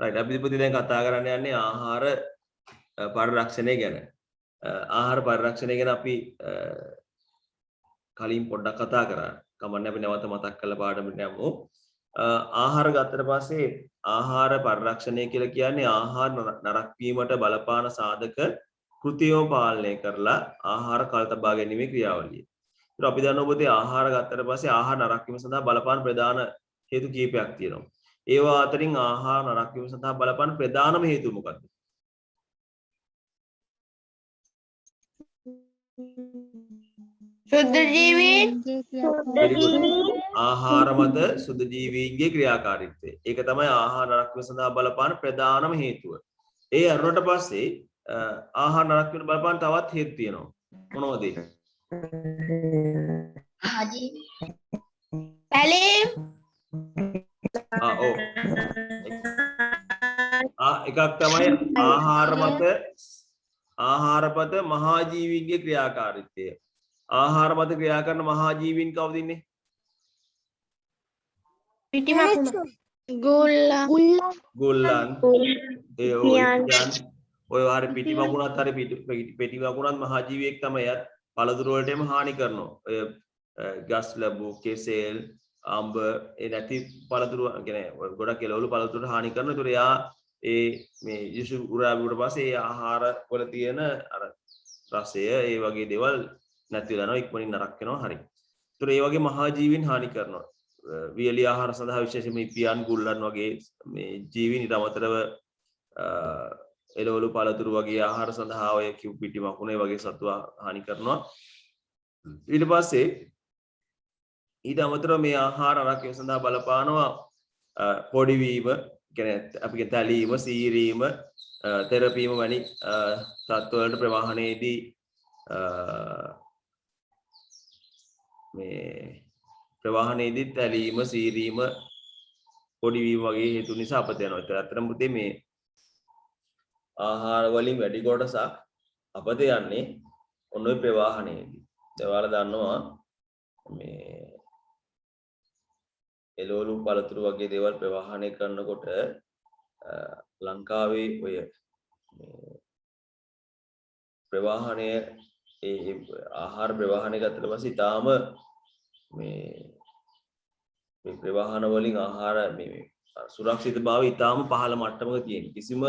right අපි පුතේ දැන් කතා කරන්න යන්නේ ආහාර පරිරක්ෂණය ගැන. ආහාර පරිරක්ෂණය ගැන අපි කලින් පොඩ්ඩක් කතා කරා. කමන්නේ අපි නැවත මතක් කරලා පාඩමට යමු. ආහාර ගත්තට පස්සේ ආහාර පරිරක්ෂණය කියලා කියන්නේ ආහාර නරක වීමට බලපාන සාධක කෘතියම පාලනය කරලා ආහාර කල් තබා ගැනීමේ ක්‍රියාවලිය. ඒක අපි දන්නවා පුතේ ආහාර ගත්තට පස්සේ ආහාර නරක වීම සඳහා බලපාන ප්‍රධාන හේතු කීපයක් තියෙනවා. ඒවා අතරින් ආහාර නරක වීම සඳහා බලපාන ප්‍රධානම හේතුව මොකක්ද? සුද්ධ ජීවීන් ආහාර මත සුද්ධ ජීවීන්ගේ ක්‍රියාකාරීත්වය. ඒක තමයි ආහාර නරක වීම සඳහා බලපාන ප්‍රධානම හේතුව. ඒ අරුණට පස්සේ ආහාර නරක වීම බලපාන තවත් හේතු තියෙනවා. මොනවද ඒ? පැලීම් එකක් තමයි ආහාරපත මහා ජීවීන්ගේ ක්‍රියාකාරීත්වය. ආහාර මත ක්‍රියා කරන මහා ජීවීන් කවුද ඉන්නේ? පිටිමකුණ ගොල්ලන් ඔය හරි පිටිමකුණත් හරි පිටිමකුණත් මහා ජීවියෙක් තමයි. යත් පළතුරු වලටම හානි කරනවා. ඔය ගස් ලැබු කෙසෙල් අඹ ඒ නැති පළතුරු කියන්නේ ගොඩක් එළවලු පළතුරුට හානි කරනවා. ඒතර එයා ඒ මේ යසු උරාවිවට පස්සේ ඒ ආහාර වල තියෙන අර රසය ඒ වගේ දේවල් නැති වෙලා යනවා, ඉක්මනින් නරක වෙනවා. හරි. ඒතර ඒ වගේ මහා ජීවීන් හානි කරනවා. වියලි ආහාර සඳහා විශේෂයෙන්ම ඉපියන් ගුල්ලන් වගේ මේ ජීවීන් ඊට අමතරව එළවලු පළතුරු වගේ ආහාර සඳහා ඔය කිව් පිටි මකුණේ වගේ සතු හානි කරනවා. ඊට පස්සේ ඊට අමතරව මේ ආහාර නරක වීම සඳහා බලපානවා පොඩි වීම, කියන්නේ අපි කියන තැලීම, සීරීම, තෙරපීම වැනි තත්ත්වවලට ප්‍රවාහනයේදී මේ ප්‍රවාහනයේදී තැලීම, සීරීම, පොඩි වීම වගේ හේතු නිසා අපත යනවා. ඒත් අතරම පුතේ මේ ආහාර වලින් වැඩි කොටසක් අපත යන්නේ ඔන්න ඔය ප්‍රවාහනයේදී. ඒවාල දන්නවා මේ එළවලු පළතුරු වගේ දේවල් ප්‍රවාහනය කරනකොට ලංකාවේ ඔය ප්‍රවාහනය ඒ ආහාර ප්‍රවාහනය ගත්තට පස්සේ ඊටාම මේ ප්‍රවාහන වලින් ආහාර මේ සුරක්ෂිතභාවය ඊටාම පහළ මට්ටමක තියෙන. කිසිම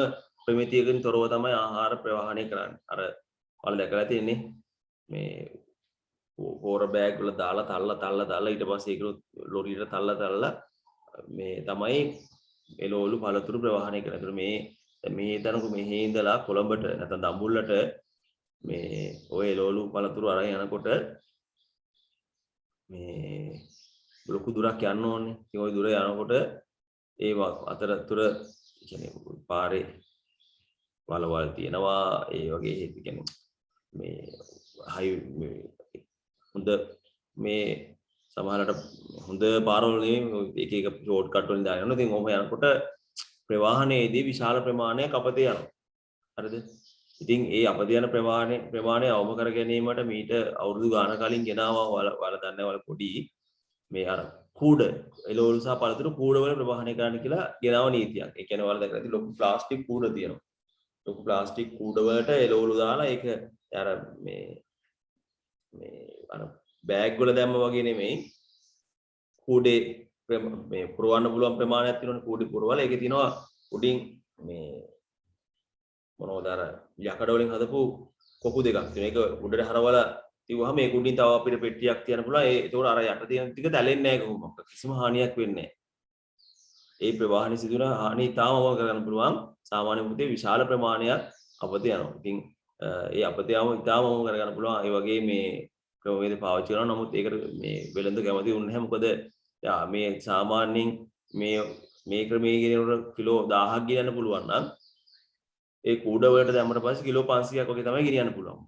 ප්‍රමිතියකින් තොරව තමයි ආහාර ප්‍රවාහනය කරන්නේ. අර ඔයාලා දැකලා තියෙන්නේ මේ පෝර බෑග් වල දාලා තල්ලා ඊට පස්සේ ඒක ලොරියට තල්ලා මේ තමයි එළවලු පළතුරු ප්‍රවාහනය කරන්නේ. ඒතර මේ තනක මෙහි ඉඳලා කොළඹට නැත්නම් දඹුල්ලට මේ ඔය එළවලු පළතුරු අරන් යනකොට මේ ලොකු දුරක් යන්න ඕනේ. ඉතින් ওই දුර යනකොට ඒ අතරතුර කියන්නේ පාරේ වලවල් තියෙනවා. ඒ වගේ හේතු කියන්නේ මේ හොඳ මේ සමහරකට හොඳ පාරවල එක ෂෝට් කට් වලින් දාන යනවා. ඉතින් ඔහොම යනකොට ප්‍රවාහනයේදී විශාල ප්‍රමාණයක් අපත යනවා. හරිද? ඉතින් ඒ අපත යන ප්‍රමාණය අවම කර ගැනීමට මීට අවුරුදු ගාන කලින් ගෙනාවා වල දන්නේ වල පොඩි මේ අර කූඩ එළවලු සහ පළතුරු කූඩ වල ප්‍රවාහනය කරන්න කියලා ගෙනාව නීතියක්. ඒ කියන්නේ වල දැක්කද ලොකු ප්ලාස්ටික් කූඩ තියෙනවා. ලොකු ප්ලාස්ටික් කූඩ වලට එළවලු දාලා ඒක අර මේ අර බෑග් වල දැම්ම වගේ නෙමෙයි. කූඩේ මේ පුරවන්න පුළුවන් ප්‍රමාණයක් තියෙනවනේ කූඩේ පුරවල. ඒකේ තියෙනවා උඩින් මේ මොනවද අර යකඩ වලින් හදපු කොකු දෙකක් තියෙනවා. ඒක උඩට හරවලා තියුවාම මේ උඩින් තව අපිට පෙට්ටියක් තියන්න පුළුවන්. ඒතකොට අර යට තියෙන ටික දැලෙන්නේ නැහැ කොහොමද? කිසිම හානියක් වෙන්නේ නැහැ. ඒ ප්‍රවාහනේ සිදුවන හානිය තාම අවම කරගන්න පුළුවන්. සාමාන්‍ය පුතේ විශාල ප්‍රමාණයක් අපත යනවා. ඉතින් ඒ අපත යාම තාම අවම කරගන්න පුළුවන්. ඒ වගේ මේ ක්‍රමවේද පාවිච්චි කරනවා. නමුත් ඒකට මේ වෙළඳ කැමති වුණ නැහැ. මොකද මේ සාමාන්‍යයෙන් මේ ක්‍රමයේ ගෙනනකොට කිලෝ 1000ක් ගෙනියන්න පුළුවන් නම් ඒ කූඩ වලට දැම්මට පස්සේ කිලෝ 500ක් වගේ තමයි ගෙනියන්න පුළුවන්.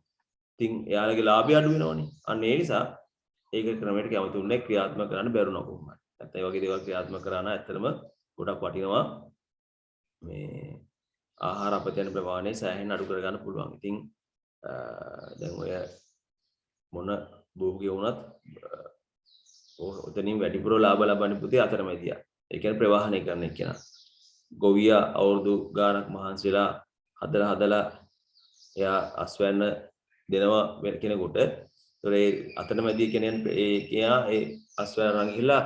ඉතින් එයාලගේ ලාභය අඩු වෙනවනේ. අන්න ඒ නිසා ඒක ක්‍රමයට කැමති වුණේ ක්‍රියාත්මක කරන්න බැරුණා කොහොමද. නැත්නම් ඒ වගේ දේවල් ක්‍රියාත්මක කරා නම් ඇත්තටම ගොඩක් වටිනවා. මේ ආහාර අපත යන ප්‍රමාණය සෑහෙන අඩු කර ගන්න පුළුවන්. ඉතින් දැන් ඔය මොන භෝගිය වුණත් ඔතනින් වැඩිපුර ලාභ ලබන්නේ පුතේ අතරමැදියා. ඒ කියන්නේ ප්‍රවාහනය කරන එක. ගොවියා අවුරුදු ගානක් මහන්සිලා හදලා එයා අස්වැන්න දෙනවා කෙනෙකුට. ඒතොර ඒ අතරමැදි කෙනෙන් එයා ඒ අස්වැන්න අරන් ගිහිල්ලා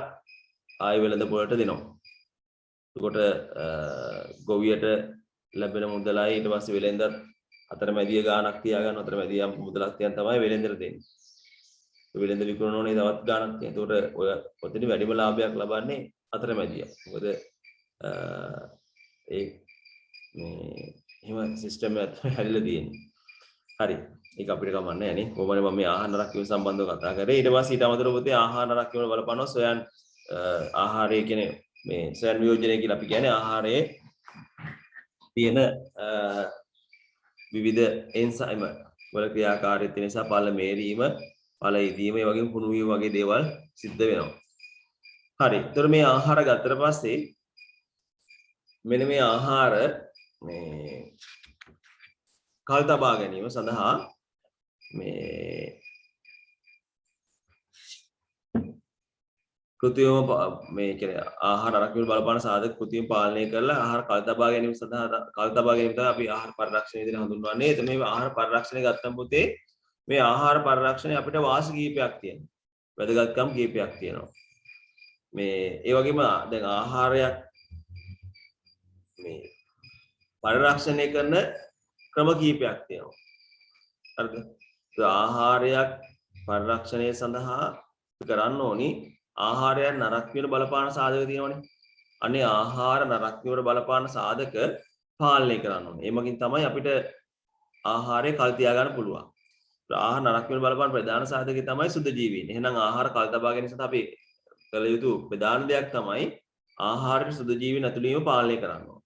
ආයෙ වෙළඳ පොළට දෙනවා. එතකොට ගොවියට ලැබෙන මුදලයි ඊට පස්සේ වෙළෙන්දත් අතරමැදිය ගානක් තියාගන්න අතරමැදිය මුදලක් තියන් තමයි වෙළෙන්දට දෙන්නේ. වෙළෙන්ද විකුණන ඕනේ තවත් ගානක්. එතකොට ඔය ඔතන වැඩිම ලාභයක් ලබන්නේ අතරමැදියා. මොකද ඒ මේ එහෙම සිස්ටම් එකක් හැදිලා තියෙන්නේ. හරි. ඒක අපිට කමන්නේ නැහැ නේ. කොහොමද මම මේ ආහාර රැකීම සම්බන්ධව කතා කරේ. ඊට පස්සේ ඊට අමතරව පුතේ ආහාර රැකීම බලපනවා සොයන් ආහාරය කියන්නේ මේ සොයන් වියෝජනය කියලා අපි කියන්නේ ආහාරයේ තියෙන විවිධ එන්සයිම වල ක්‍රියාකාරීත්වය නිසා පළ මේරීම, පළ ඉදීම, ඒ වගේම කුණු වීම වගේ දේවල් සිද්ධ වෙනවා. හරි. ඒතර මේ ආහාර ගත්තට පස්සේ මෙන්න මේ ආහාර මේ කල් තබා ගැනීම සඳහා මේ කෘත්‍රිම මේ කියන්නේ ආහාර ආරක්ෂණ බලපාන සාධක කෘත්‍රිම පාලනය කරලා ආහාර කල් තබා ගැනීම සඳහා කල් තබා ගැනීම තමයි අපි ආහාර පරිරක්ෂණය විදිහට හඳුන්වන්නේ. එතන මේ ආහාර පරිරක්ෂණය ගත්තම පුතේ මේ ආහාර පරිරක්ෂණය අපිට වාසි කීපයක් තියෙනවා. වැදගත්කම් කීපයක් තියෙනවා. මේ ඒ වගේම දැන් ආහාරයක් මේ පරිරක්ෂණය කරන ක්‍රම කීපයක් තියෙනවා. හරිද? ආහාරයක් පරිරක්ෂණය සඳහා කරන්න ඕනි ආහාරයක් නරක වීම බලපාන සාධක තියෙනවනේ. අනේ ආහාර නරක වීම බලපාන සාධක පාලනය කරන්න ඕනේ. ඒ මගින් තමයි අපිට ආහාරය කල් තියා ගන්න පුළුවන්. ආහාර නරක වීම බලපාන ප්‍රධාන සාධකය තමයි සුද්ධ ජීවීන්. එහෙනම් ආහාර කල් තබා ගැනීම සඳහා අපි කළ යුතු ප්‍රධාන දෙයක් තමයි ආහාරයේ සුද්ධ ජීවීන් ඇතුළේම පාලනය කරන්න ඕනේ.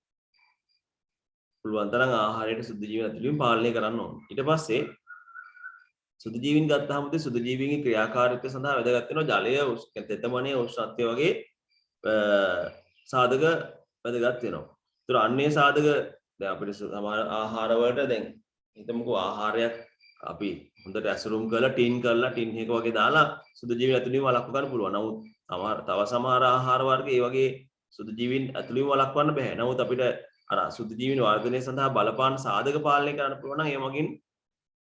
පුළුවන් තරම් ආහාරයේ සුද්ධ ජීවීන් ඇතුළේම පාලනය කරන්න ඕනේ. ඊට පස්සේ සුදු ජීවීන් ගත්තාම උදේ සුදු ජීවීන්ගේ ක්‍රියාකාරීත්වය සඳහා වැදගත් වෙනවා ජලය, තෙතමනය, උෂ්ණත්වය වගේ සාධක වැදගත් වෙනවා. ඒතර අන්නේ සාධක දැන් අපිට සමහර ආහාර වලට දැන් හිතමුකෝ ආහාරයක් අපි හොඳට ඇසුරුම් කරලා ටින් එක වගේ දාලා සුදු ජීවීන් ඇතුළේම වළක්ව ගන්න පුළුවන්. නමුත් තව සමහර ආහාර වර්ග ඒ වගේ සුදු ජීවීන් ඇතුළේම වළක්වන්න බෑ. නමුත් අපිට අර සුදු ජීවීන් වර්ධනය සඳහා බලපාන සාධක පාලනය කරන්න පුළුවන් නම් ඒ වගින්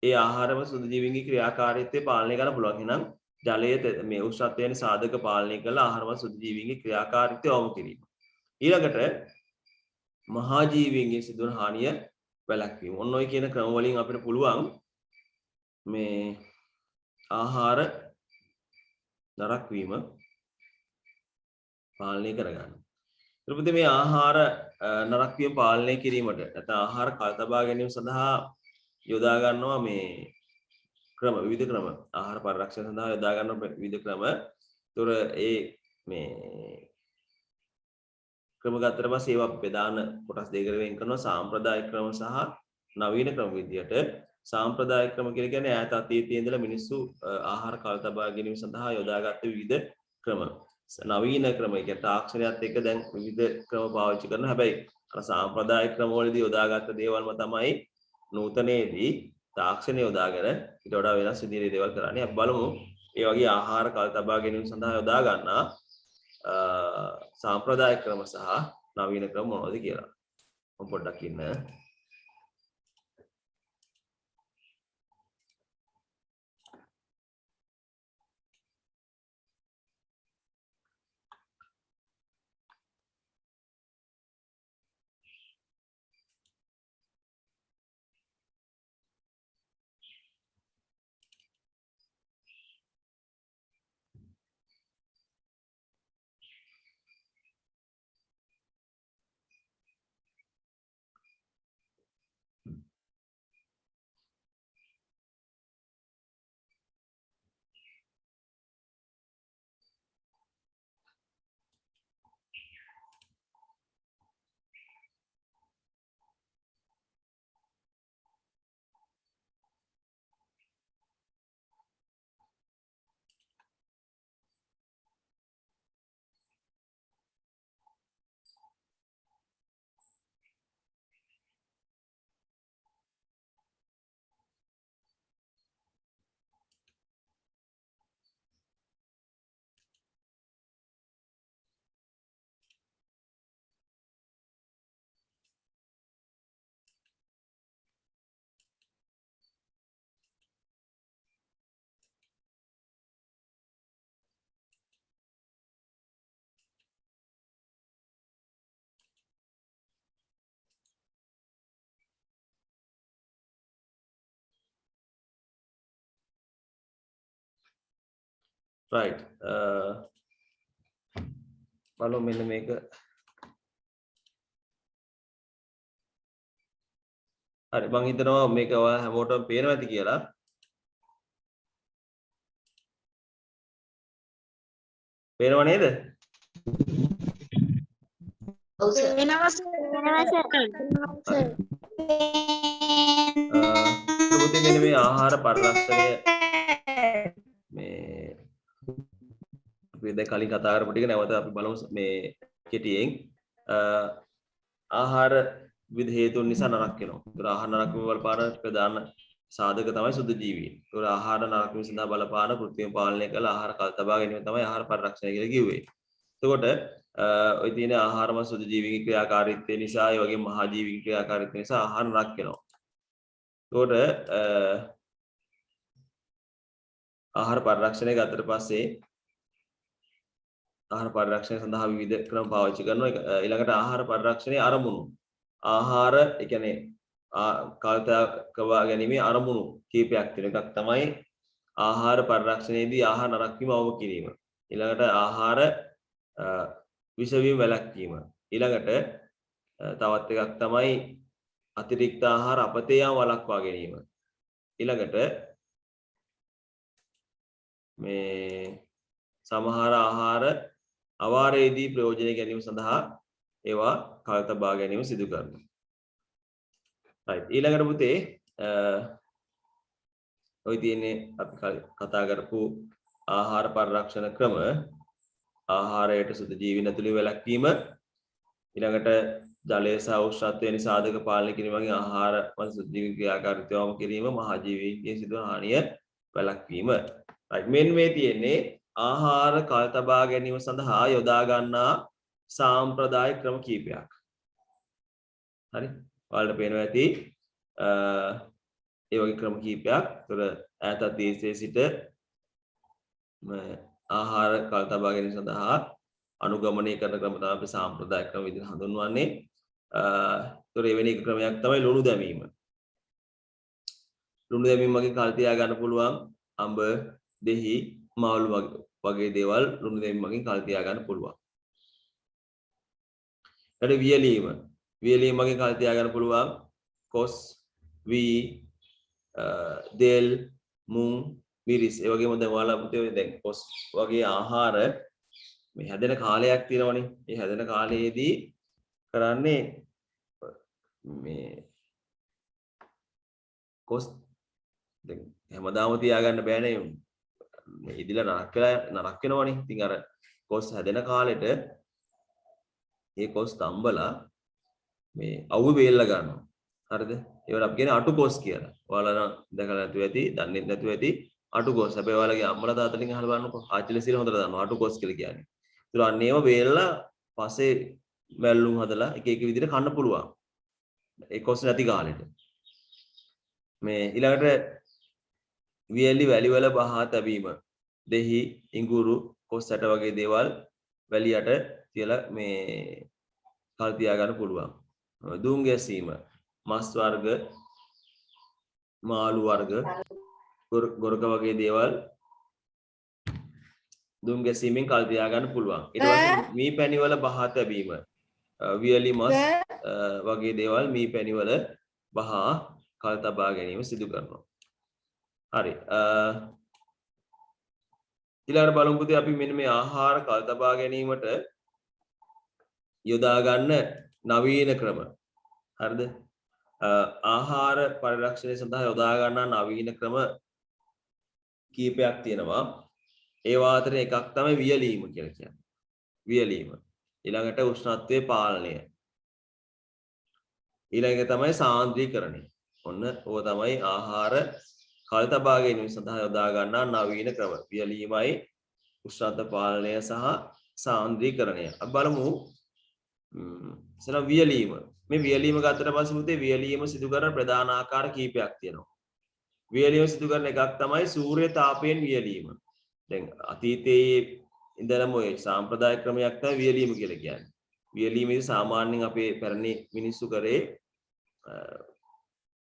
ඒ ආහාරම සුදු ජීවීන්ගේ ක්‍රියාකාරීත්වය පාලනය කරන්න පුළුවන්. එහෙනම් ජලයේ මේ උෂ්ණත්වය වෙන සාධක පාලනය කරලා ආහාරම සුදු ජීවීන්ගේ ක්‍රියාකාරීත්වය අවම කිරීම. ඊළඟට මහා ජීවීන්ගේ සිදුවන හානිය වැළැක්වීම. ඔන්න ඔය කියන ක්‍රම වලින් අපිට පුළුවන් මේ ආහාර නරක වීම පාලනය කරගන්න. ඊට මේ ආහාර නරක වීම පාලනය කිරීමට නැත්නම් ආහාර කල් තබා ගැනීම සඳහා යොදා ගන්නවා මේ විවිධ ක්‍රම ආහාර පරිරක්ෂණ සඳහා යොදා ගන්න විවිධ ක්‍රම. ඒතොර ඒ මේ ක්‍රම ගත්තට පස්සේ ඒවා ප්‍රධාන කොටස් දෙකකට වෙන් කරනවා සාම්ප්‍රදායික ක්‍රම සහ නවීන ක්‍රම විදියට. සාම්ප්‍රදායික ක්‍රම කියන්නේ ඈත අතීතයේ ඉඳලා මිනිස්සු ආහාර කල් තබා ගැනීම සඳහා යොදාගත්ත විවිධ ක්‍රම. නවීන ක්‍රම කියන්නේ තාක්ෂණයත් එක්ක දැන් විවිධ ක්‍රම පාවිච්චි කරනවා. හැබැයි අර සාම්ප්‍රදායික ක්‍රම වලදී යොදාගත්ත දේවල්ම තමයි නූතනයේදී තාක්ෂණය යොදාගෙන ඊට වඩා වෙනස් විදිහේ දේවල් කරන්නේ. අපි බලමු ඒ වගේ ආහාර කල් තබා ගැනීම සඳහා යොදා ගන්නා සාම්ප්‍රදායික ක්‍රම සහ නවීන ක්‍රම මොනවද කියලා. මම පොඩ්ඩක් ඉන්න. right බලමු මෙන්න මේක හරි මම හිතනවා මේක ඔයා හැමෝටම පේනවා ඇති කියලා පේනව නේද ඔව් සර් පුතේ මෙන්න මේ ආහාර පරිරක්ෂණය මේ අපි දැන් කලින් කතා කරපු ටික නැවත අපි බලමු මේ කෙටියෙන් ආහාර විවිධ හේතුන් නිසා නරක වෙනවා. ඒතර ආහාර නරක වීම බලපාන ප්‍රධාන සාධක තමයි සුද්ධ ජීවීන්. ඒතර ආහාර නරක වීම සඳහා බලපාන කෘත්‍රිම පාලනය කළ ආහාර කල් තබා ගැනීම තමයි ආහාර පරිරක්ෂණය කියලා කිව්වේ. එතකොට ඔය තියෙන ආහාරම සුද්ධ ජීවීන්ගේ ක්‍රියාකාරීත්වය නිසා ඒ වගේම මහා ජීවීන්ගේ ක්‍රියාකාරීත්වය නිසා ආහාර නරක වෙනවා. එතකොට ආහාර පරිරක්ෂණය ගත්තට පස්සේ ආහාර පරිරක්ෂණය සඳහා විවිධ ක්‍රම පාවිච්චි කරනවා. ඊළඟට ආහාර පරිරක්ෂණයේ අරමුණු. ආහාර ඒ කියන්නේ කාලතකවා ගැනීමේ අරමුණු කීපයක් තියෙන එකක් තමයි ආහාර පරිරක්ෂණයේදී ආහාර නරක වීම අවම කිරීම. ඊළඟට ආහාර විෂ වීම වැළැක්වීම. ඊළඟට තවත් එකක් තමයි අතිරික්ත ආහාර අපතේ යාම වළක්වා ගැනීම. ඊළඟට මේ සමහර ආහාර අවාරයේදී ප්‍රයෝජන ගැනීම සඳහා ඒවා කල් තබා ගැනීම සිදු කරනවා. right ඊළඟට පුතේ ඔය තියෙන්නේ අපි කතා කරපු ආහාර පරිරක්ෂණ ක්‍රම ආහාරයට සුද්ධ ජීවීන් ඇතුළේ වැළැක්වීම ඊළඟට ජලය සහ උෂ්ණත්වය වැනි සාධක පාලනය කිරීම වගේ ආහාර සුද්ධ ජීවීන් ක්‍රියාකාරීත්වයම කිරීම මහා ජීවීන්ගේ සිදුවන හානිය වැළැක්වීම. right මෙන්න මේ තියෙන්නේ ආහාර කල් තබා ගැනීම සඳහා යොදා ගන්නා සාම්ප්‍රදායික ක්‍රම කීපයක්. හරි ඔයාලට පේනවා ඇති ඒ වගේ ක්‍රම කීපයක්. ඒතර ඈත අතීතයේ සිට ආහාර කල් තබා ගැනීම සඳහා අනුගමනය කරන ක්‍රම තමයි අපි සාම්ප්‍රදායික ක්‍රම විදිහට හඳුන්වන්නේ. ඒතර එවැනි එක ක්‍රමයක් තමයි ලුණු දැමීම. ලුණු දැමීම වගේ කල් තියා ගන්න පුළුවන් අඹ, දෙහි, මාළු වගේ දේවල් ලුණු දැමීම වගේ කල් තියා ගන්න පුළුවන්. ඊට වියලීම වගේ කල් තියා ගන්න පුළුවන් කොස්, වී, දෙල්, මුං, මිරිස් ඒ වගේම දැන් ඔයාලා පුතේ දැන් කොස් වගේ ආහාර මේ හැදෙන කාලයක් තියෙනවනේ. මේ හැදෙන කාලයේදී කරන්නේ මේ කොස් දැන් හැමදාම තියාගන්න බෑනේ. මේ ඉදිලා නරක වෙනවනේ. ඉතින් අර කොස් හැදෙන කාලෙට මේ කොස් තම්බලා මේ අවුව වේල්ලා ගන්නවා. හරිද? ඒවට අපි කියන්නේ අටු කොස් කියලා. ඔයාලා දැකලා නැතුව ඇති, දන්නේ නැතුව ඇති අටු කොස්. හැබැයි ඔයාලගේ අම්මලා තාත්තලින් අහලා බලන්නකෝ. ආච්චිලා සීල හොඳට දන්නවා අටු කොස් කියලා කියන්නේ. ඒතර අන්න ඒව වේල්ලා පස්සේ මැල්ලුම් හදලා එක එක විදිහට කන්න පුළුවන්. ඒ කොස් නැති කාලෙට. මේ ඊළඟට වියලි වැලිවල බහා තැබීම. දෙහි, ඉඟුරු, කොස් ඇට වගේ දේවල් වැලියට තියලා මේ කල් තියා ගන්න පුළුවන්. දුම් ගැසීම, මස් වර්ග, මාළු වර්ග, ගොරක වගේ දේවල් දුම් ගැසීමෙන් කල් තියා ගන්න පුළුවන්. ඊට පස්සේ මී පැණි වල බහා තැබීම. වියලි මස් වගේ දේවල් මී පැණි වල බහා කල් තබා ගැනීම සිදු කරනවා. හරි. ඊළඟට බලමු පුතේ අපි මෙන්න මේ ආහාර කල් තබා ගැනීමට යොදා ගන්න නවීන ක්‍රම. හරිද? ආහාර පරිරක්ෂණය සඳහා යොදා ගන්නා නවීන ක්‍රම කීපයක් තියෙනවා. ඒවා අතරින් එකක් තමයි වියලීම කියලා කියන්නේ. වියලීම. ඊළඟට උෂ්ණත්වයේ පාලනය. ඊළඟ තමයි සාන්ද්‍රීකරණය. ඔන්න ඕක තමයි ආහාර කල් තබා ගැනීම සඳහා යොදා ගන්නා නවීන ක්‍රම. වියලීමයි උෂ්ණත්ව පාලනය සහ සාන්ද්‍රීකරණය. අපි බලමු ඉතින් වියලීම. මේ වියලීම ගත්තට පස්සේ මුතේ වියලීම සිදු කරන ප්‍රධාන ආකාර කීපයක් තියෙනවා. වියලීම සිදු කරන එකක් තමයි සූර්ය තාපයෙන් වියලීම. දැන් අතීතයේ ඉඳලම ඔය සාම්ප්‍රදායික ක්‍රමයක් තමයි වියලීම කියලා කියන්නේ. වියලීමේදී සාමාන්‍යයෙන් අපේ පැරණි මිනිස්සු කරේ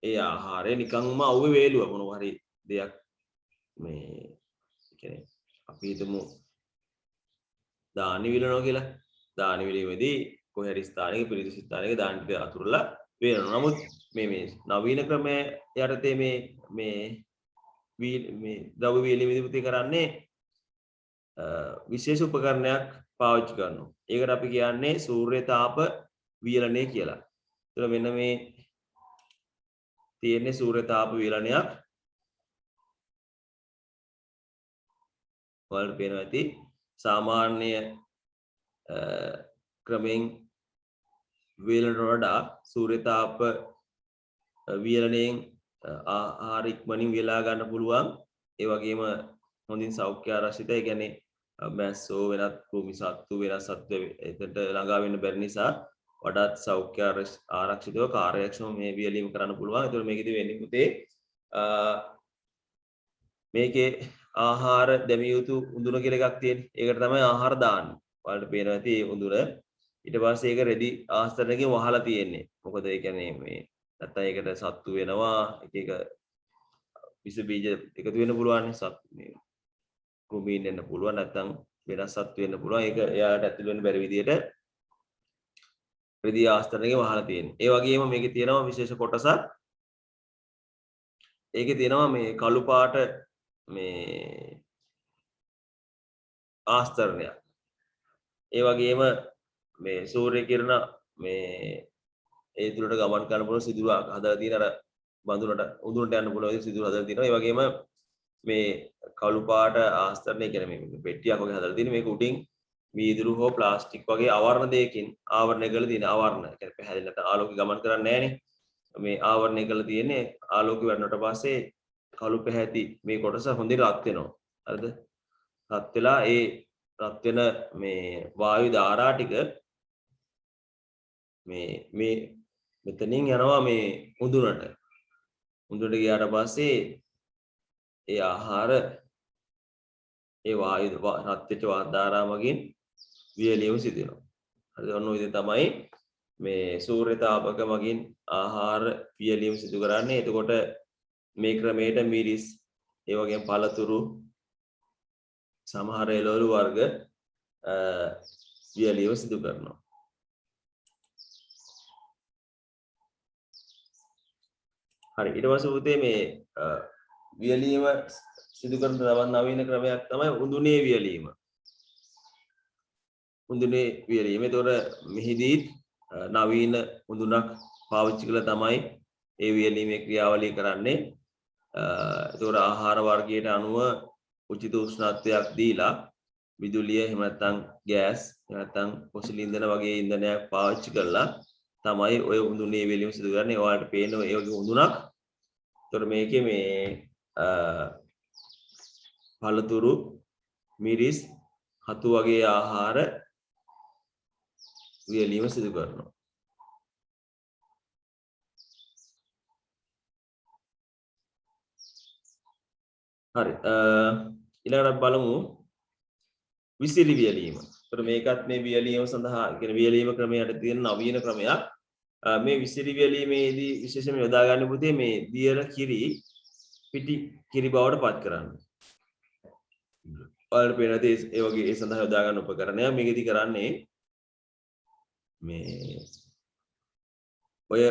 ඒ ආහාරය නිකන්ම අවුවේ වේලුව මොනවා හරි දෙයක් මේ කියන්නේ අපි හිතමු දානි විලනවා කියලා. දානි විලීමේදී කොහේ හරි ස්ථානයක පිරිසිදු ස්ථානයක දානි ටික අතුරලා වේලනවා. නමුත් මේ නවීන ක්‍රමයේ යටතේ මේ ද්‍රව්‍ය වේලීමේදී පුතේ කරන්නේ විශේෂ උපකරණයක් පාවිච්චි කරනවා. ඒකට අපි කියන්නේ සූර්ය තාප වියලනය කියලා. ඒතර මෙන්න මේ තියෙන්නේ සූර්ය තාප වියලනයක්. ඔයාලට පේනවා ඇති සාමාන්‍ය ක්‍රමෙන් වියලනට වඩා සූර්ය තාප වියලනයෙන් ආහාර ඉක්මනින් වියලා ගන්න පුළුවන්. ඒ වගේම හොඳින් සෞඛ්‍ය ආරක්ෂිත. ඒ කියන්නේ මැස්සෝ වෙනත් කෘමි සත්තු වෙනත් සත්ත්ව එතනට ළඟා වෙන්න බැරි නිසා වඩාත් සෞඛ්‍ය ආරක්ෂිතව කාර්යක්ෂමව මේ වියලීම කරන්න පුළුවන්. ඒතකොට මේකෙදි වෙන්නේ පුතේ මේකේ ආහාර දැමිය යුතු උඳුන කියලා එකක් තියෙනවා. ඒකට තමයි ආහාර දාන්නේ. ඔයාලට පේනවා ඇති ඒ උඳුන. ඊට පස්සේ ඒක රෙදි ආස්තරණයකින් වහලා තියෙන්නේ. මොකද ඒ කියන්නේ මේ නැත්තම් ඒකට සත්තු වෙනවා. එක විස බීජ එකතු වෙන්න පුළුවන්. මේ කුමීන් වෙන්න පුළුවන්. නැත්තම් වෙනස් සත්තු වෙන්න පුළුවන්. ඒක එයාට ඇතුළු වෙන්න බැරි විදියට රෙදි ආස්තරණයකින් වහලා තියෙන්නේ. ඒ වගේම මේකේ තියෙනවා විශේෂ කොටසක්. ඒකේ තියෙනවා මේ කළු පාට මේ ආස්තරණයක්. ඒ වගේම මේ සූර්ය කිරණ මේ ඒ තුලට ගමන් කරන්න පුළුවන් සිදුර හදලා තියෙන අර බඳුනට උඳුනට යන්න පුළුවන් සිදුර හදලා තියෙනවා. ඒ වගේම මේ කළු පාට ආස්තරණය කියන්නේ මේ පෙට්ටියක් වගේ හදලා තියෙන මේක උඩින් වීදුරු හෝ ප්ලාස්ටික් වගේ ආවරණ දෙකකින් ආවරණය කරලා තියෙන ආවරණ. ඒ කියන්නේ පැහැදිලි නැත්නම් ආලෝකය ගමන් කරන්නේ නැහනේ. මේ ආවරණය කරලා තියෙන්නේ ආලෝකය වැටෙනට පස්සේ කළු පැහැති මේ කොටස හොඳින් රත් වෙනවා. හරිද? රත් වෙලා ඒ රත් වෙන මේ වායු ධාරා ටික මේ මෙතනින් යනවා මේ උඳුනට. උඳුනට ගියාට පස්සේ ඒ ආහාර ඒ වායු රත් වෙච්ච වායු ධාරා මගින් වියලීම සිදු වෙනවා. හරිද? ඔන්න ඔය විදිහ තමයි මේ සූර්ය තාපක මගින් ආහාර වියලීම සිදු කරන්නේ. එතකොට මේ ක්‍රමයට මිරිස් ඒ වගේම පළතුරු සමහර එළවලු වර්ග වියලීම සිදු කරනවා. හරි ඊට පස්සේ පුතේ මේ වියලීම සිදු කරන තවත් නවීන ක්‍රමයක් තමයි උඳුනේ වියලීම. උඳුනේ වියලීම. ඒතොර මෙහිදී නවීන උඳුනක් පාවිච්චි කළා තමයි ඒ වියලීමේ ක්‍රියාවලිය කරන්නේ. ඒතොර ආහාර වර්ගයට අනුව උචිත උෂ්ණත්වයක් දීලා විදුලිය එහෙම නැත්නම් ගෑස් එහෙම නැත්නම් පොසිල් ඉන්ධන වගේ ඉන්ධනයක් පාවිච්චි කරලා තමයි ඔය උඳුනේ වියලීම සිදු කරන්නේ. ඔයාලට පේන ඒ වගේ උඳුනක්. ඒතොර මේකේ මේ පළතුරු මිරිස් හතු වගේ ආහාර වියලීම සිදු කරනවා. හරි ඊළඟට බලමු විසිරි වියලීම. ඒතර මේකත් මේ වියලීම සඳහා කියන වියලීම ක්‍රමයට තියෙන නවීන ක්‍රමයක්. මේ විසිරි වියලීමේදී විශේෂයෙන්ම යොදා ගන්න පුතේ මේ දියර කිරි පිටි කිරි බවට පත් කරන්න. ඔයාලට පේනද ඒ වගේ ඒ සඳහා යොදා ගන්න උපකරණයක්. මේකෙදි කරන්නේ මේ ඔය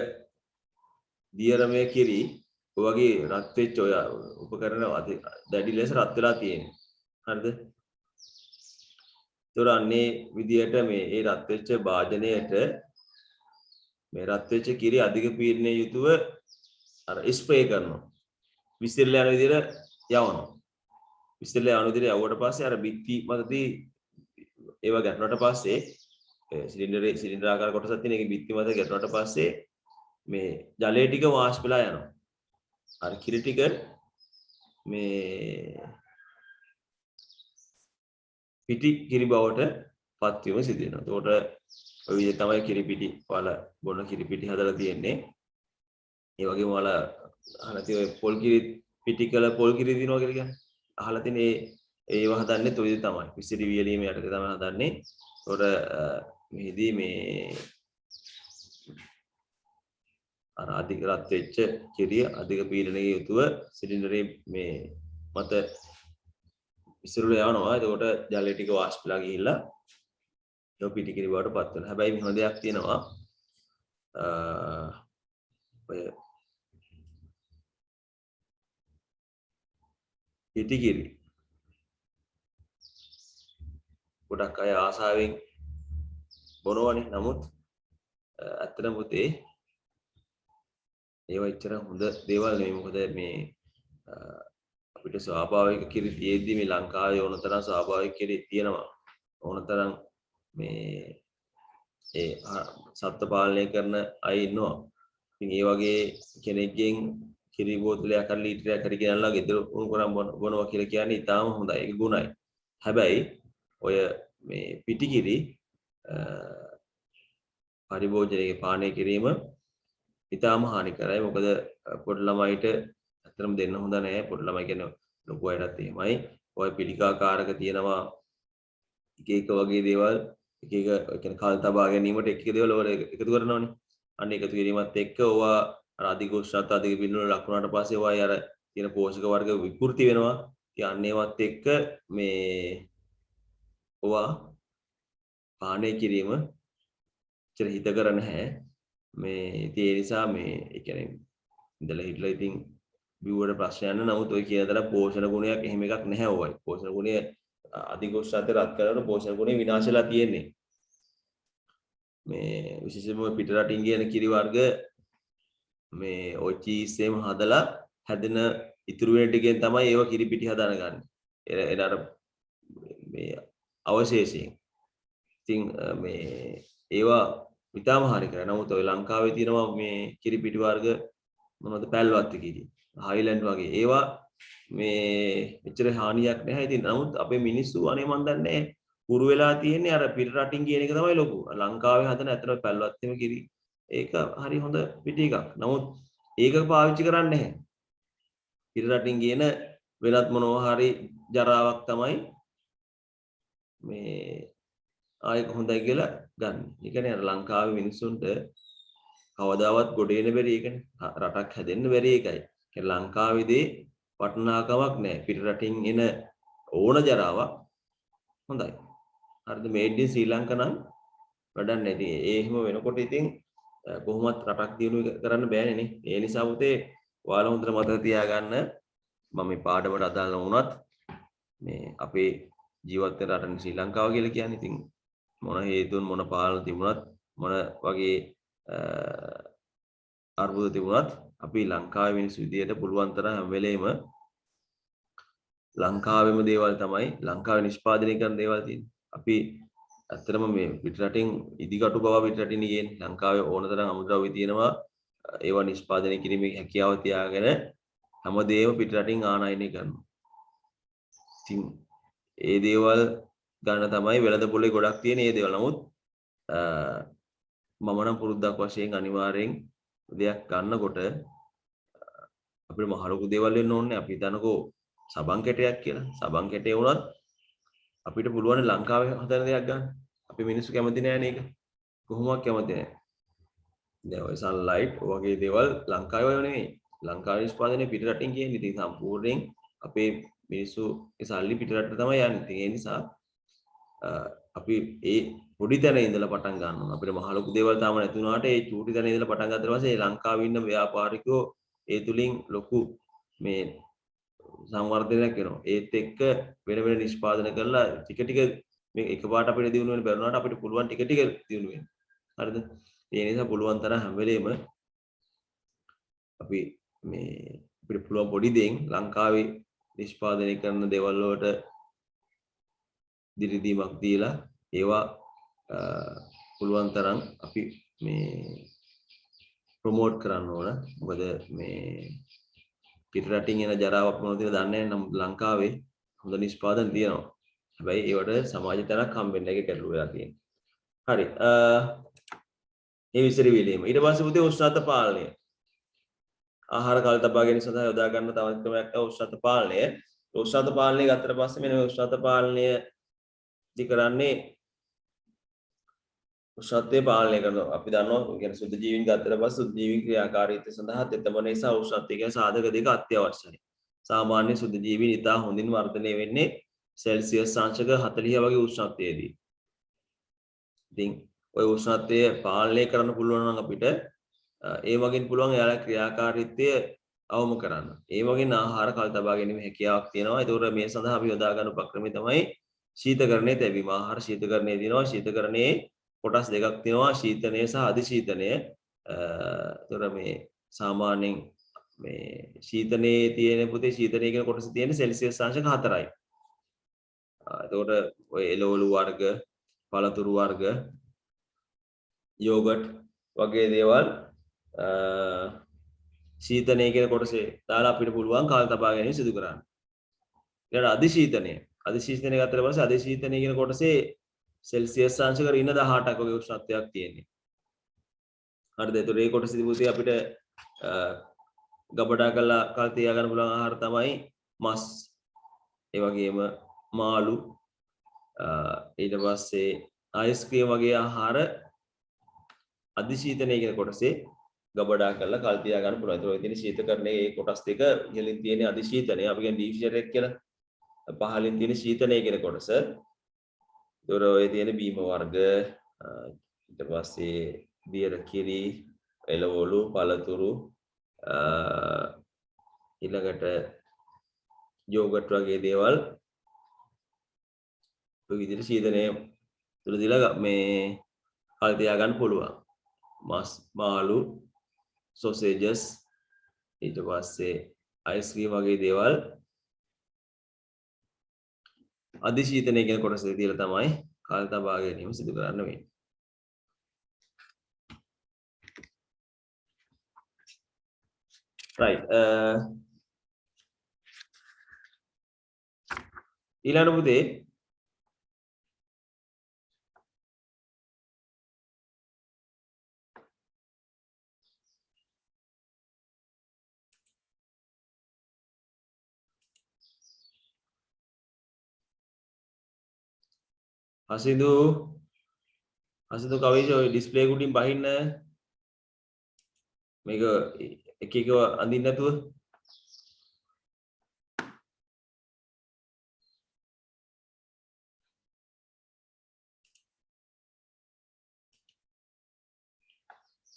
දියරමය කිරි ඔයගේ රත් වෙච්ච ඔය උපකරණ දැඩි ලෙස රත් වෙලා තියෙනවා. හරිද? ඒතර අන්නේ විදියට මේ ඒ රත් වෙච්ච භාජනයට මේ රත් වෙච්ච කිරි අධික පීඩනයේ යුතුව අර ස්ප්‍රේ කරනවා. විසිරලා යන විදියට යවනවා. විසිරලා යන විදියට යවුවට පස්සේ අර බිත්ති මතදී ඒව ගැටුණාට පස්සේ සිලින්ඩර් ආකාර කොටසක් තියෙන එකේ බිත්ති මත ගැටුණාට පස්සේ මේ ජලය ටික වාෂ්ප වෙලා යනවා. අර කිරි ටික මේ පිටි කිරි බවට පත් වීම සිදු වෙනවා. එතකොට ඔය විදිහට තමයි කිරි පිටි වල බොන කිරි පිටි හදලා තියෙන්නේ. ඒ වගේම වල අහලා තියෙන ඔය පොල් කිරි පිටි කළ පොල් කිරි දිනවා කියලා කියන්නේ. අහලා තියෙන ඒව හදන්නේ ඔය විදිහ තමයි. විසිරි වියලීම යටතේ තමයි හදන්නේ. එතකොට මෙහිදී මේ අර අධික රත් වෙච්ච කිරිය අධික පීඩනයේ යුතුව සිලින්ඩරේ මේ මත ඉස්සරහට යනවා. එතකොට ජලය ටික වාෂ්පලා ගිහිල්ලා ඒක පිටිකිරි බවට පත් වෙනවා. හැබැයි මෙහෙම දෙයක් තියෙනවා. ඔය පිටිකිරි ගොඩක් අය ආසාවෙන් බොනවනේ. නමුත් ඇත්තටම පුතේ ඒවා ඉච්චර හොඳ දේවල් නෙවෙයි. මොකද මේ අපිට ස්වාභාවික කිරි තියෙද්දි මේ ලංකාවේ ඕනතරම් ස්වාභාවික කිරි තියෙනවා. ඕනතරම් මේ ඒ සත්ත්ව පාලනය කරන අය ඉන්නවා. ඉතින් ඒ වගේ කෙනෙක්ගෙන් කිරි බෝතලයක් හරි ලීටරයක් හරි ගෙනල්ලා ගෙදර උණු කරන් බොනවා කියලා කියන්නේ ඉතාලම හොඳයි. ඒක ගුණයි. හැබැයි ඔය මේ පිටිකිරි පරිභෝජනයේ පානය කිරීම ඉතාලම හානිකරයි. මොකද පොඩි ළමයිට ඇත්තටම දෙන්න හොඳ නැහැ. පොඩි ළමයි කියන්නේ ලොකු අයටත් එහෙමයි. ඔය පිළිකාකාරක තියෙනවා එක එක වගේ දේවල් එක එක කියන්නේ කාල තබා ගැනීමට එක එක දේවල් වල එකතු කරනවනේ. අන්න එකතු කිරීමත් එක්ක ඕවා අර අධික උෂ්ණත්ව අධික බිඳුන ලකුණාට පස්සේ ඕවා අර තියෙන පෝෂක වර්ග විකෘති වෙනවා. ඉතින් අන්න ඒවත් එක්ක මේ ඕවා පානය කිරීම චර හිතකර නැහැ. මේ ඉතින් ඒ නිසා මේ ඒ කියන්නේ ඉඳලා හිටලා ඉතින් බිව්වට ප්‍රශ්නයක් නැහැ. නමුත් ඔය කියන තරම් පෝෂණ ගුණයක් එහෙම එකක් නැහැ ඕවයි. පෝෂණ ගුණය අධික උෂ්ණත්වය රත් කරනකොට පෝෂණ ගුණය විනාශ වෙලා තියෙන්නේ. මේ විශේෂයෙන්ම පිට රටින් කියන කිරි වර්ග මේ ඔය චීස් එහෙම හදලා හැදෙන ඉතුරු වෙන ටිකෙන් තමයි ඒව කිරි පිටි හදාගන්නේ. එන අර මේ අවශේෂයෙන්. ඉතින් මේ ඒවා ඉතාම හරියයි. නමුත් ඔය ලංකාවේ තියෙනවා මේ කිරි පිටි වර්ග මොනවද පැල්වත් කිරි, හයිලන්ඩ් වගේ ඒවා මේ එච්චර හානියක් නැහැ. ඉතින් නමුත් අපේ මිනිස්සු අනේ මන් දන්නේ පුරු වෙලා තියෙන්නේ අර පිට රටින් කියන එක තමයි ලොකු. ලංකාවේ හදන ඇත්තට පැල්වත් එම කිරි ඒක හරි හොඳ පිටි එකක්. නමුත් ඒක පාවිච්චි කරන්නේ නැහැ. පිට රටින් කියන වෙනත් මොනවා හරි ජරාවක් තමයි මේ ආයෙක හොඳයි කියලා ගන්න. ඒ කියන්නේ අර ලංකාවේ මිනිස්සුන්ට කවදාවත් ගොඩ එන බැරි එකනේ. රටක් හැදෙන්න බැරි එකයි. ඒ ලංකාවේදී වටිනාකමක් නැහැ. පිට රටින් එන ඕන ජරාවක් හොඳයි. හරිද? මේඩ් ඉන් ශ්‍රී ලංකා නම් වැඩක් නැති. ඒ එහෙම වෙනකොට ඉතින් කොහොමවත් රටක් දියුණු කරන්න බෑනේ නේ. ඒ නිසා පුතේ ඔයාලා හොඳට මතක තියාගන්න මම මේ පාඩමට අදාළ වුණත් මේ අපේ ජීවත් වෙන රටනේ ශ්‍රී ලංකාව කියලා කියන්නේ. ඉතින් මොන හේතුන් මොන පාලන තිබුණත් මොන වගේ අර්බුද තිබුණත් අපි ලංකාවේ මිනිස්සු විදියට පුළුවන් තරම් හැම වෙලේම ලංකාවෙම දේවල් තමයි ලංකාවේ නිෂ්පාදනය කරන දේවල් තියෙන්නේ. අපි ඇත්තටම මේ පිට රටින් ඉදිකටු බව පිට රටින් ගේන්නේ. ලංකාවේ ඕනතරම් අමුද්‍රව්‍ය තියෙනවා. ඒවා නිෂ්පාදනය කිරීමේ හැකියාව තියාගෙන හැමදේම පිට රටින් ආනයනය කරනවා. ඉතින් ඒ දේවල් ගන්න තමයි වෙළඳ පොලේ ගොඩක් තියෙන ඒ දේවල්. නමුත් මම නම් පුරුද්දක් වශයෙන් අනිවාර්යෙන් දෙයක් ගන්නකොට අපිට මහ ලොකු දේවල් වෙන්න ඕනේ. අපි හිතනකෝ සබන් කැටයක් කියලා. සබන් කැටේ වුණත් අපිට පුළුවන් ලංකාවේ හදන දෙයක් ගන්න. අපි මිනිස්සු කැමති නෑනේ ඒක. කොහොමවත් කැමති නෑ. දැන් ඔය සන්ලයිට් වගේ දේවල් ලංකාවේ නෙවෙයි. ලංකාවේ නිෂ්පාදනය පිට රටින් කියන්නේ. ඉතින් සම්පූර්ණයෙන් අපේ මිනිස්සු ඒ සල්ලි පිට රටට තමයි යන්නේ. ඉතින් ඒ නිසා අපි ඒ පොඩි තැන ඉඳලා පටන් ගන්නවා. අපිට මහ ලොකු දේවල් තාම නැති වුණාට ඒ චූටි තැන ඉඳලා පටන් ගත්තට පස්සේ ලංකාවේ ඉන්න ව්‍යාපාරිකයෝ ඒ තුලින් ලොකු මේ සංවර්ධනයක් වෙනවා. ඒත් එක්ක වෙන වෙන නිෂ්පාදනය කරලා ටික ටික මේ එකපාරට අපිට දිනු වෙන බැරුණාට අපිට පුළුවන් ටික ටික දිනු වෙන්න. හරිද? ඒ නිසා පුළුවන් තරම් හැම වෙලේම අපි මේ අපිට පුළුවන් පොඩි දෙයින් ලංකාවේ නිෂ්පාදනය කරන දේවල් වලට දිරිදීමක් දීලා ඒවා පුළුවන් තරම් අපි මේ ප්‍රොමෝට් කරන්න ඕන. මොකද මේ පිට රටින් එන ජරාවක් මොනවද කියලා දන්නේ නැහැ. නම් ලංකාවේ හොඳ නිෂ්පාදන තියෙනවා. හැබැයි ඒවට සමාජ තැනක් හම්බෙන්න එක ගැටලුව වෙලා තියෙනවා. හරි. මේ විසිරි වීම. ඊට පස්සේ පුතේ උෂ්ණත්ව පාලනය. ආහාර කාල තබා ගැනීම සඳහා යොදා ගන්න තවත් ක්‍රමයක් තමයි උෂ්ණත්ව පාලනය. උෂ්ණත්ව පාලනය ගත්තට පස්සේ මෙන්න මේ උෂ්ණත්ව පාලනය දි කරන්නේ උෂ්ණත්වය පාලනය කරනවා. අපි දන්නවා කියන්නේ සුද්ධ ජීවීන් ගත්තට පස්සේ සුද්ධ ජීවීන් ක්‍රියාකාරීත්වය සඳහා තෙතමනය සහ උෂ්ණත්වය කියන සාධක දෙක අත්‍යවශ්‍යයි. සාමාන්‍ය සුද්ධ ජීවීන් ඉතා හොඳින් වර්ධනය වෙන්නේ සෙල්සියස් අංශක 40 වගේ උෂ්ණත්වයේදී. ඉතින් ওই උෂ්ණත්වය පාලනය කරන්න පුළුවන් නම් අපිට ඒ වගේන් පුළුවන් එයාලා ක්‍රියාකාරීත්වය අවම කරන්න. ඒ වගේ ආහාර කල් තබා ගැනීම හැකියාවක් තියෙනවා. ඒතකොට මේ සඳහා අපි යොදා ගන්න උපක්‍රමය තමයි ශීතකරණයේ තැබීම. ආහාර ශීතකරණයේ දිනවා. ශීතකරණයේ කොටස් දෙකක් තියෙනවා. ශීතනය සහ අධිශීතනය. ඒතකොට මේ සාමාන්‍යයෙන් මේ ශීතනයේ තියෙන පුතේ ශීතනයේ කියන කොටස තියෙන සෙල්සියස් අංශක 4යි. එතකොට ඔය එළවලු වර්ග, පළතුරු වර්ග, යෝගට් වගේ දේවල් ශීතනයේ කියන කොටසේ දාලා අපිට පුළුවන් කාල තබා ගැනීම සිදු කරන්න. ඊට අධිශීතනය. අධිශීතනය ගත්තට පස්සේ අධිශීතනය කියන කොටසේ සෙල්සියස් අංශක ඍණ 18ක වගේ උෂ්ණත්වයක් තියෙන්නේ. හරිද? ඒතකොට මේ කොටසේදී පුතේ අපිට ගබඩා කරලා කල් තියා ගන්න පුළුවන් ආහාර තමයි මස්, ඒ වගේම මාළු, ඊට පස්සේ අයිස්ක්‍රීම් වගේ ආහාර අධිශීතනය කියන කොටසේ ගබඩා කරලා කල් තියා ගන්න පුළුවන්. ඒතකොට ඉතින් ශීතකරණයේ මේ කොටස් දෙක ඉහළින් තියෙන අධිශීතනය අපි කියන්නේ ඩීෆ්‍රිජරේටර් එක කියලා. පහළින් තියෙන ශීතනය කියන කොටස. ඒතකොට ඔය තියෙන බීම වර්ග, ඊට පස්සේ දියර කිරි, එළවලු, පළතුරු, ඊළඟට යෝගට් වගේ දේවල් ඔය විදිහට ශීතනයේ තුල දීලා මේ කල් තියා ගන්න පුළුවන්. මස්, මාළු, සොසේජස්, ඊට පස්සේ අයිස්ක්‍රීම් වගේ දේවල් අධිශීතනය කියන කොටසේ තියලා තමයි කල් තබා ගැනීම සිදු කරන්න වෙන්නේ. right ඊළඟ පුතේ අසිදු කවිජ ඔය ඩිස්ප්ලේ එක උඩින් බහින්න මේක එක එක අඳින්න නැතුව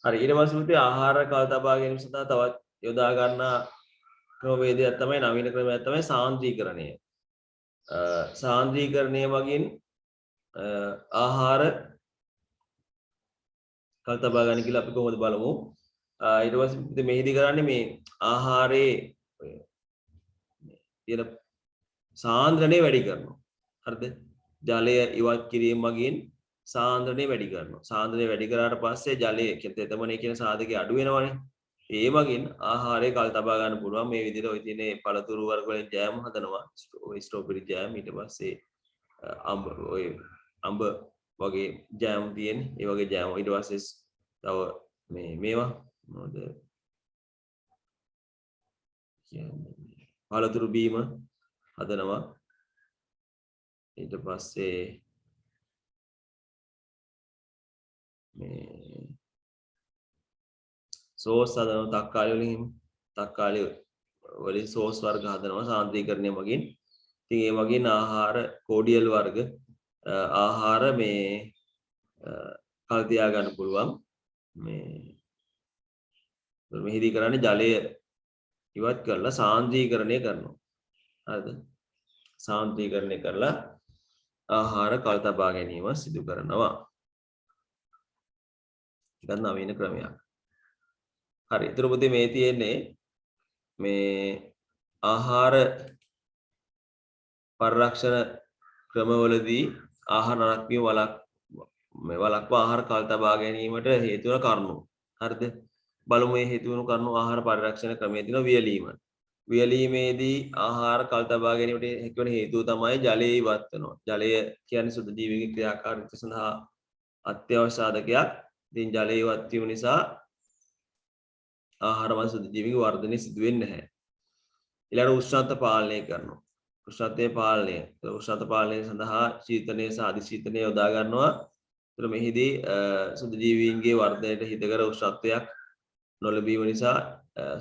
හරි ඊට පස්සේ පුතේ ආහාර කල් තබා ගැනීම සඳහා තවත් යොදා ගන්නා ක්‍රමවේදයක් තමයි නවීන ක්‍රමයක් තමයි සාන්ද්‍රීකරණය. සාන්ද්‍රීකරණය වගින් ආහාර කල් තබා ගන්න කියලා අපි කොහොමද බලමු. ඊට පස්සේ මෙහිදී කරන්නේ මේ ආහාරයේ තියෙන සාන්ද්‍රණය වැඩි කරනවා. හරිද? ජලය ඉවත් කිරීම වගින් සාන්ද්‍රණය වැඩි කරනවා. සාන්ද්‍රණය වැඩි කරාට පස්සේ ජලයේ තෙතමනය කියන සාධකය අඩු වෙනවනේ. ඒ වගින් ආහාරය කල් තබා ගන්න පුළුවන්. මේ විදිහට ඔය තියෙන පළතුරු වර්ග වලින් ජෑම් හදනවා. ඔය ස්ට්‍රෝබෙරි ජෑම්, ඊට පස්සේ අඹ වගේ ජෑම් තියෙන. ඒ වගේ ජෑම් ඊට පස්සේ තව මේවා මොනවද කියන්නේ පළතුරු බීම හදනවා. ඊට පස්සේ මේ සෝස් හදනවා තක්කාලි වලින්. තක්කාලි වලින් සෝස් වර්ග හදනවා සාන්ද්‍රීකරණය මගින්. ඉතින් ඒ වගේ ආහාර කෝඩියල් වර්ග ආහාර මේ කල් තියා ගන්න පුළුවන්. මෙහිදී කරන්නේ ජලය ඉවත් කරලා සාන්ද්‍රීකරණය කරනවා. හරිද? සාන්ද්‍රීකරණය කරලා ආහාර කල් තබා ගැනීම සිදු කරනවා. ඒක නවීන ක්‍රමයක්. හරි. ඊටු පුතේ මේ තියෙන්නේ මේ ආහාර පරිරක්ෂණ ක්‍රමවලදී ආහාර නරක්වීම වළක්වා ආහාර කල් තබා ගැනීමට හේතු වන කරුණු. හරිද? බලමු මේ හේතු වන කරුණු ආහාර පරිරක්ෂණ ක්‍රමයේ තියෙන වියලීම. වියලීමේදී ආහාර කල් තබා ගැනීමට හැකිවන හේතුව තමයි ජලය ඉවත් වෙනවා. ජලය කියන්නේ සුදු ජීවීන්ගේ ක්‍රියාකාරීත්වය සඳහා අත්‍යවශ්‍ය සාධකයක්. ඉතින් ජලය ඉවත් වීම නිසා ආහාර වල සුදු ජීවීන්ගේ වර්ධනය සිදු වෙන්නේ නැහැ. ඊළඟ උෂ්ණත්ව පාලනය කරනවා. උෂ්ණත්වයේ පාලනය. උෂ්ණත්ව පාලනය සඳහා ශීතනය සහ අධිශීතනය යොදා ගන්නවා. ඒතර මෙහිදී සුදු ජීවීන්ගේ වර්ධනයට හිතකර උෂ්ණත්වයක් නොලැබීම නිසා